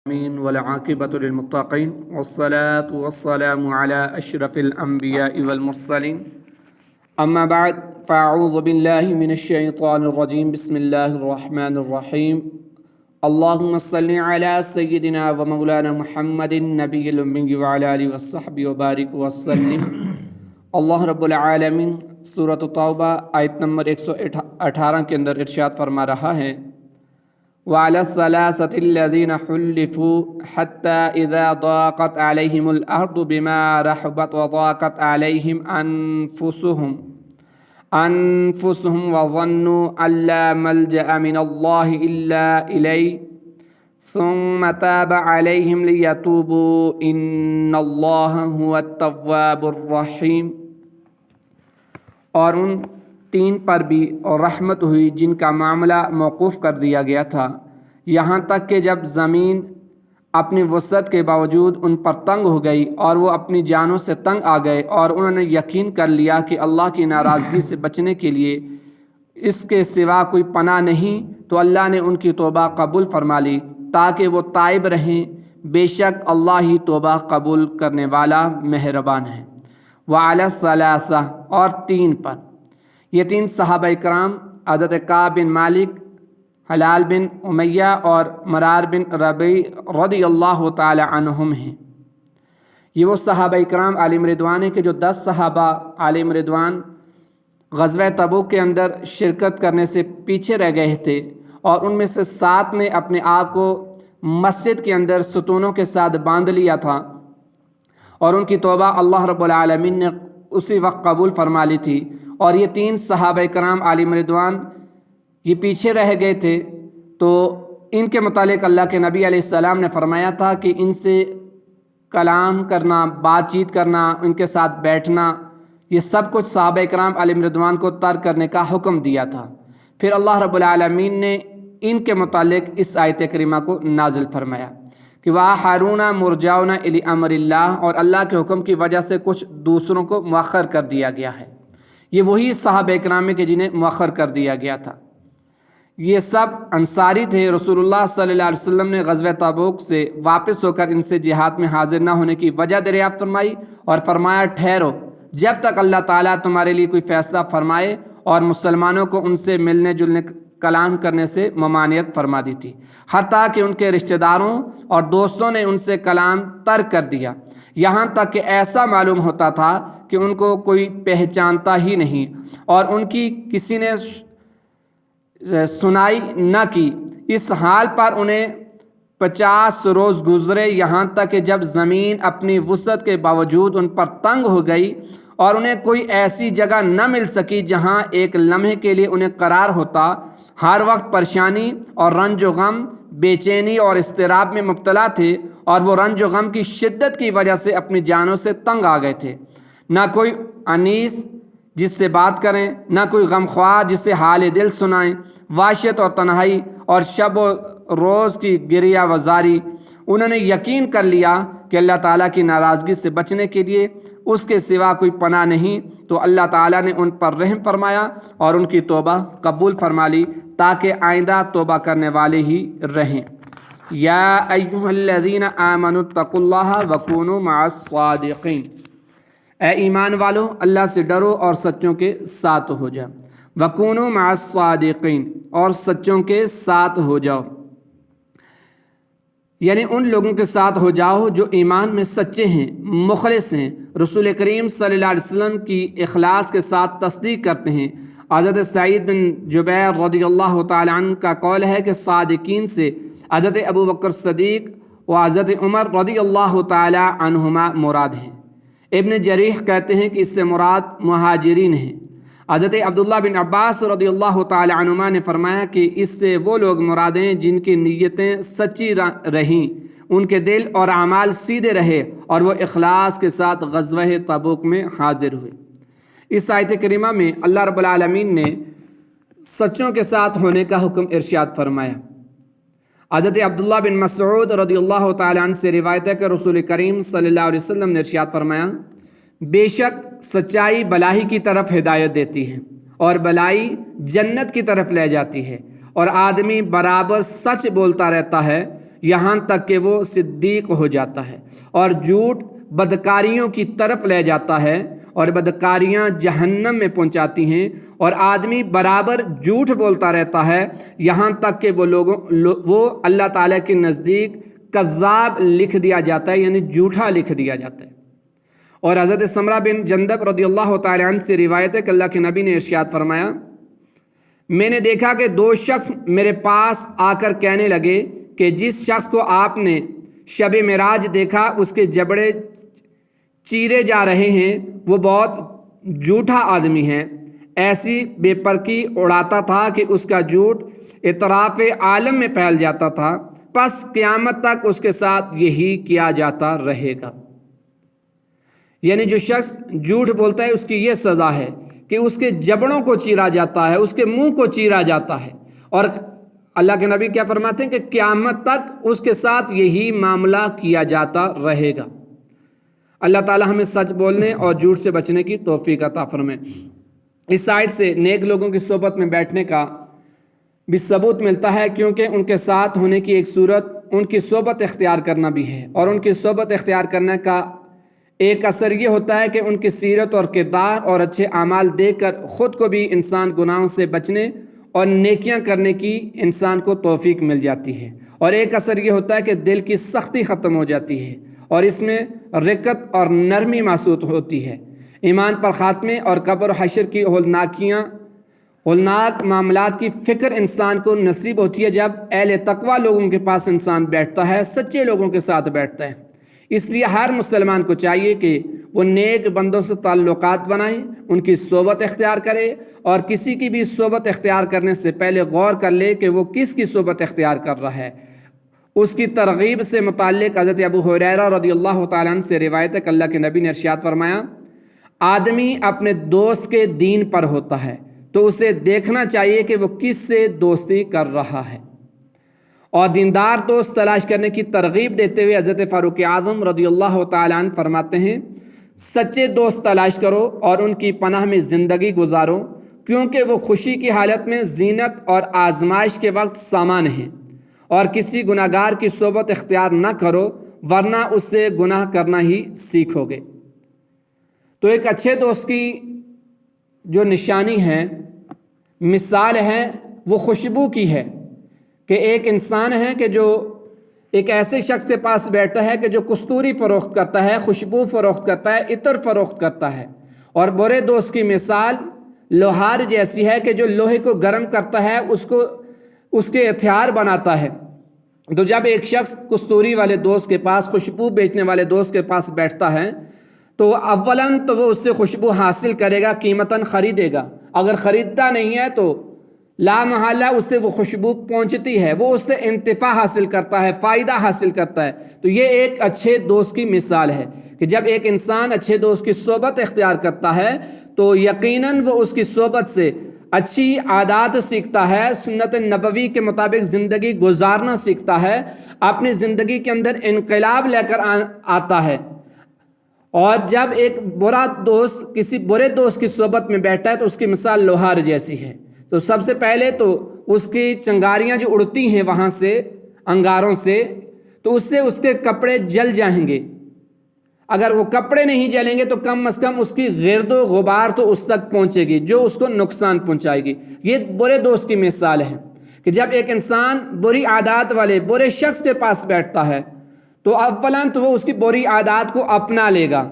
آمين والعاقبة للمتقين والصلاة والسلام على أشرف الأنبياء والمرسلين أما بعد فأعوذ بالله من الشيطان الرجيم بسم الله الرحمن الرحيم اللهم صل على سيدنا ومولانا محمد النبي الأمي وعلى آله وصحبه وبارك وسلم اللہ رب العالمین سورۃ توبہ آیت نمبر 118 کے اندر ارشاد فرما رہا ہے وَعَلَى الثَّلَاثَةِ الَّذِينَ حُلِّفُوا حَتَّى إِذَا ضَاقَتْ عَلَيْهِمُ الْأَرْضُ بِمَا رَحُبَتْ وَضَاقَتْ عَلَيْهِمْ أَنفُسُهُمْ وَظَنُّوا أَن لَّا مَلْجَأَ مِنَ اللَّهِ إِلَّا إِلَيْهِ ثُمَّ تَابَ عَلَيْهِمْ لِيَتُوبُوا إِنَّ اللَّهَ هُوَ التَّوَّابُ الرَّحِيمُ۔ اور ان تین پر بھی رحمت ہوئی جن کا معاملہ موقوف کر دیا گیا تھا، یہاں تک کہ جب زمین اپنی وسعت کے باوجود ان پر تنگ ہو گئی اور وہ اپنی جانوں سے تنگ آ گئے اور انہوں نے یقین کر لیا کہ اللہ کی ناراضگی سے بچنے کے لیے اس کے سوا کوئی پناہ نہیں، تو اللہ نے ان کی توبہ قبول فرما لی تاکہ وہ تائب رہیں، بے شک اللہ ہی توبہ قبول کرنے والا مہربان ہے۔ وعلی الثلاثہ، اور تین پر، یہ تین صحابہ کرام حضرت کعب بن مالک، ہلال بن امیہ اور مرار بن ربیع رضی اللہ تعالی عنہم ہیں۔ یہ وہ صحابہ کرام علیہم رضوان ہیں کہ جو 10 صحابہ علیہم رضوان غزوہ تبوک کے اندر شرکت کرنے سے پیچھے رہ گئے تھے، اور ان میں سے 7 نے اپنے آپ کو مسجد کے اندر ستونوں کے ساتھ باندھ لیا تھا، اور ان کی توبہ اللہ رب العالمین نے اسی وقت قبول فرما لی تھی۔ اور یہ 3 صحابہ کرام علیہم رضوان یہ پیچھے رہ گئے تھے، تو ان کے متعلق اللہ کے نبی علیہ السلام نے فرمایا تھا کہ ان سے کلام کرنا، بات چیت کرنا، ان کے ساتھ بیٹھنا، یہ سب کچھ صحابہ کرام علیہم رضوان کو ترک کرنے کا حکم دیا تھا۔ پھر اللہ رب العالمین نے ان کے متعلق اس آیت کریمہ کو نازل فرمایا کہ وَآخَرُونَ مُرْجَوْنَ إِلَىٰ أَمْرِ اللَّهِ، اور اللہ کے حکم کی وجہ سے کچھ دوسروں کو مؤخر کر دیا گیا ہے۔ یہ وہی صحابہ کرام ہیں کہ جنہیں مؤخر کر دیا گیا تھا۔ یہ سب انصاری تھے۔ رسول اللہ صلی اللہ علیہ وسلم نے غزوہ تبوک سے واپس ہو کر ان سے جہاد میں حاضر نہ ہونے کی وجہ دریافت فرمائی اور فرمایا ٹھہرو جب تک اللہ تعالیٰ تمہارے لیے کوئی فیصلہ فرمائے، اور مسلمانوں کو ان سے ملنے جلنے کلام کرنے سے ممانعت فرما دی تھی، حتیٰ کہ ان کے رشتہ داروں اور دوستوں نے ان سے کلام ترک کر دیا، یہاں تک کہ ایسا معلوم ہوتا تھا کہ ان کو کوئی پہچانتا ہی نہیں، اور ان کی کسی نے سنائی نہ کی۔ اس حال پر انہیں 50 روز گزرے، یہاں تک کہ جب زمین اپنی وسعت کے باوجود ان پر تنگ ہو گئی اور انہیں کوئی ایسی جگہ نہ مل سکی جہاں ایک لمحے کے لیے انہیں قرار ہوتا۔ ہر وقت پریشانی اور رنج و غم، بے چینی اور اضطراب میں مبتلا تھے، اور وہ رنج و غم کی شدت کی وجہ سے اپنی جانوں سے تنگ آ گئے تھے۔ نہ کوئی انیس جس سے بات کریں، نہ کوئی غمخوار جس سے حال دل سنائیں، وحشت اور تنہائی اور شب و روز کی گریہ وزاری۔ انہوں نے یقین کر لیا کہ اللہ تعالیٰ کی ناراضگی سے بچنے کے لیے اس کے سوا کوئی پناہ نہیں، تو اللہ تعالیٰ نے ان پر رحم فرمایا اور ان کی توبہ قبول فرما لی تاکہ آئندہ توبہ کرنے والے ہی رہیں۔ یا ایھا الذین آمنوا اتقوا اللہ وکونوا مع الصادقین، اے ایمان والو اللہ سے ڈرو اور سچوں کے ساتھ ہو جاؤ۔ وکونوا مع الصادقین، اور سچوں کے ساتھ ہو جاؤ، یعنی ان لوگوں کے ساتھ ہو جاؤ جو ایمان میں سچے ہیں، مخلص ہیں، رسول کریم صلی اللہ علیہ وسلم کی اخلاص کے ساتھ تصدیق کرتے ہیں۔ حضرت سعید بن جبیر رضی اللہ تعالی عنہ کا قول ہے کہ صادقین سے حضرت ابو بکر صدیق و حضرت عمر رضی اللہ تعالی عنہما مراد ہیں۔ ابن جریح کہتے ہیں کہ اس سے مراد مہاجرین ہیں۔ حضرت عبداللہ بن عباس رضی اللہ تعالی عنہما نے فرمایا کہ اس سے وہ لوگ مراد ہیں جن کی نیتیں سچی رہیں، ان کے دل اور اعمال سیدھے رہے، اور وہ اخلاص کے ساتھ غزوہ تبوک میں حاضر ہوئے۔ اس آیت کریمہ میں اللہ رب العالمین نے سچوں کے ساتھ ہونے کا حکم ارشاد فرمایا۔ حضرت عبداللہ بن مسعود رضی اللہ تعالی عنہ سے روایت ہے کہ رسول کریم صلی اللہ علیہ وسلم نے ارشاد فرمایا، بے شک سچائی بلائی کی طرف ہدایت دیتی ہے، اور بلائی جنت کی طرف لے جاتی ہے، اور آدمی برابر سچ بولتا رہتا ہے، یہاں تک کہ وہ صدیق ہو جاتا ہے، اور جھوٹ بدکاریوں کی طرف لے جاتا ہے اور بدکاریاں جہنم میں پہنچاتی ہیں، اور آدمی برابر جھوٹ بولتا رہتا ہے یہاں تک کہ وہ اللہ تعالیٰ کے نزدیک کذاب لکھ دیا جاتا ہے، یعنی جھوٹا لکھ دیا جاتا ہے۔ اور حضرت سمرہ بن جندب رضی اللہ تعالیٰ عنہ سے روایت ہے کہ اللہ کے نبی نے ارشاد فرمایا، میں نے دیکھا کہ دو شخص میرے پاس آ کر کہنے لگے کہ جس شخص کو آپ نے شب معراج دیکھا اس کے جبڑے چیرے جا رہے ہیں، وہ بہت جھوٹا آدمی ہے، ایسی بے پرکی اڑاتا تھا کہ اس کا جھوٹ اطراف عالم میں پھیل جاتا تھا، پس قیامت تک اس کے ساتھ یہی کیا جاتا رہے گا۔ یعنی جو شخص جھوٹ بولتا ہے اس کی یہ سزا ہے کہ اس کے جبڑوں کو چیرا جاتا ہے، اس کے منہ کو چیرا جاتا ہے، اور اللہ کے نبی کیا فرماتے ہیں کہ قیامت تک اس کے ساتھ یہی معاملہ کیا جاتا رہے گا۔ اللہ تعالی ہمیں سچ بولنے اور جھوٹ سے بچنے کی توفیق عطا فرمائے۔ اس آیت سے نیک لوگوں کی صحبت میں بیٹھنے کا بھی ثبوت ملتا ہے، کیونکہ ان کے ساتھ ہونے کی ایک صورت ان کی صحبت اختیار کرنا بھی ہے، اور ان کی صحبت اختیار کرنے کا ایک اثر یہ ہوتا ہے کہ ان کی سیرت اور کردار اور اچھے اعمال دیکھ کر خود کو بھی انسان گناہوں سے بچنے اور نیکیاں کرنے کی انسان کو توفیق مل جاتی ہے، اور ایک اثر یہ ہوتا ہے کہ دل کی سختی ختم ہو جاتی ہے اور اس میں رقت اور نرمی محسوس ہوتی ہے۔ ایمان پر خاتمے اور قبر و حشر کی ہولناک معاملات کی فکر انسان کو نصیب ہوتی ہے جب اہل تقوی لوگوں کے پاس انسان بیٹھتا ہے، سچے لوگوں کے ساتھ بیٹھتا ہے۔ اس لیے ہر مسلمان کو چاہیے کہ وہ نیک بندوں سے تعلقات بنائے، ان کی صحبت اختیار کرے، اور کسی کی بھی صحبت اختیار کرنے سے پہلے غور کر لے کہ وہ کس کی صحبت اختیار کر رہا ہے۔ اس کی ترغیب سے متعلق حضرت ابو ہریرہ رضی اللہ تعالیٰ عنہ سے روایت ہے کہ اللہ کے نبی نے ارشاد فرمایا، آدمی اپنے دوست کے دین پر ہوتا ہے تو اسے دیکھنا چاہیے کہ وہ کس سے دوستی کر رہا ہے، اور دیندار دوست تلاش کرنے کی ترغیب دیتے ہوئے حضرت فاروق اعظم رضی اللہ تعالیٰ عنہ فرماتے ہیں، سچے دوست تلاش کرو اور ان کی پناہ میں زندگی گزارو، کیونکہ وہ خوشی کی حالت میں زینت اور آزمائش کے وقت سامان ہیں، اور کسی گناہ گار کی صحبت اختیار نہ کرو ورنہ اس سے گناہ کرنا ہی سیکھو گے۔ تو ایک اچھے دوست کی جو نشانی ہے، مثال ہے، وہ خوشبو کی ہے، کہ ایک انسان ہے کہ جو ایک ایسے شخص کے پاس بیٹھتا ہے کہ جو کستوری فروخت کرتا ہے، خوشبو فروخت کرتا ہے، عطر فروخت کرتا ہے، اور برے دوست کی مثال لوہار جیسی ہے کہ جو لوہے کو گرم کرتا ہے، اس کے ہتھیار بناتا ہے۔ تو جب ایک شخص کستوری والے دوست کے پاس، خوشبو بیچنے والے دوست کے پاس بیٹھتا ہے تو اولاً تو وہ اس سے خوشبو حاصل کرے گا، قیمتاً خریدے گا، اگر خریدتا نہیں ہے تو لا محالہ اس سے وہ خوشبو پہنچتی ہے، وہ اس سے انتفاع حاصل کرتا ہے، فائدہ حاصل کرتا ہے۔ تو یہ ایک اچھے دوست کی مثال ہے کہ جب ایک انسان اچھے دوست کی صحبت اختیار کرتا ہے تو یقیناً وہ اس کی صحبت سے اچھی عادات سیکھتا ہے، سنت نبوی کے مطابق زندگی گزارنا سیکھتا ہے، اپنی زندگی کے اندر انقلاب لے کر آتا ہے۔ اور جب ایک برا دوست کسی برے دوست کی صحبت میں بیٹھتا ہے تو اس کی مثال لوہار جیسی ہے۔ تو سب سے پہلے تو اس کی چنگاریاں جو اڑتی ہیں وہاں سے، انگاروں سے، تو اس سے اس کے کپڑے جل جائیں گے۔ اگر وہ کپڑے نہیں جلیں گے تو کم از کم اس کی گرد و غبار تو اس تک پہنچے گی جو اس کو نقصان پہنچائے گی۔ یہ برے دوست کی مثال ہے کہ جب ایک انسان بری عادات والے برے شخص کے پاس بیٹھتا ہے تو اولاً تو وہ اس کی بری عادات کو اپنا لے گا،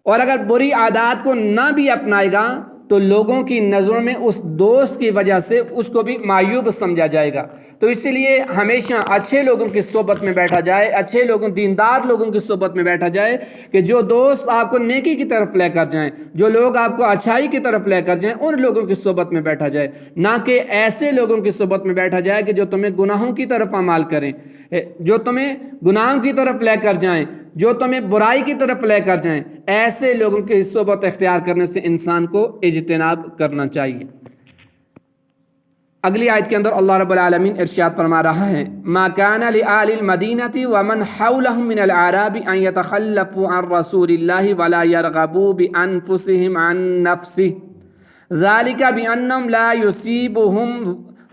اور اگر بری عادات کو نہ بھی اپنائے گا تو لوگوں کی نظروں میں اس دوست کی وجہ سے اس کو بھی معیوب سمجھا جائے گا۔ تو اسی لیے ہمیشہ اچھے لوگوں کی صحبت میں بیٹھا جائے، اچھے لوگوں، دیندار لوگوں کی صحبت میں بیٹھا جائے، کہ جو دوست آپ کو نیکی کی طرف لے کر جائیں، جو لوگ آپ کو اچھائی کی طرف لے کر جائیں، ان لوگوں کی صحبت میں بیٹھا جائے، نہ کہ ایسے لوگوں کی صحبت میں بیٹھا جائے کہ جو تمہیں گناہوں کی طرف اعمال کریں، جو تمہیں گناہوں کی طرف لے کر جائیں، جو تمہیں برائی کی طرف لے کر جائیں۔ ایسے لوگوں کی صحبت اختیار کرنے سے انسان کو اجتناب کرنا چاہیے۔ اگلی آیت کے اندر اللہ رب العالمین ارشاد فرما رہا ہے، ما کان لآل المدینۃ ومن حولهم من الاعراب ان يتخلفوا عن رسول الله ولا يرغبوا بانفسهم عن نفسه ذلك بانهم لا يصيبهم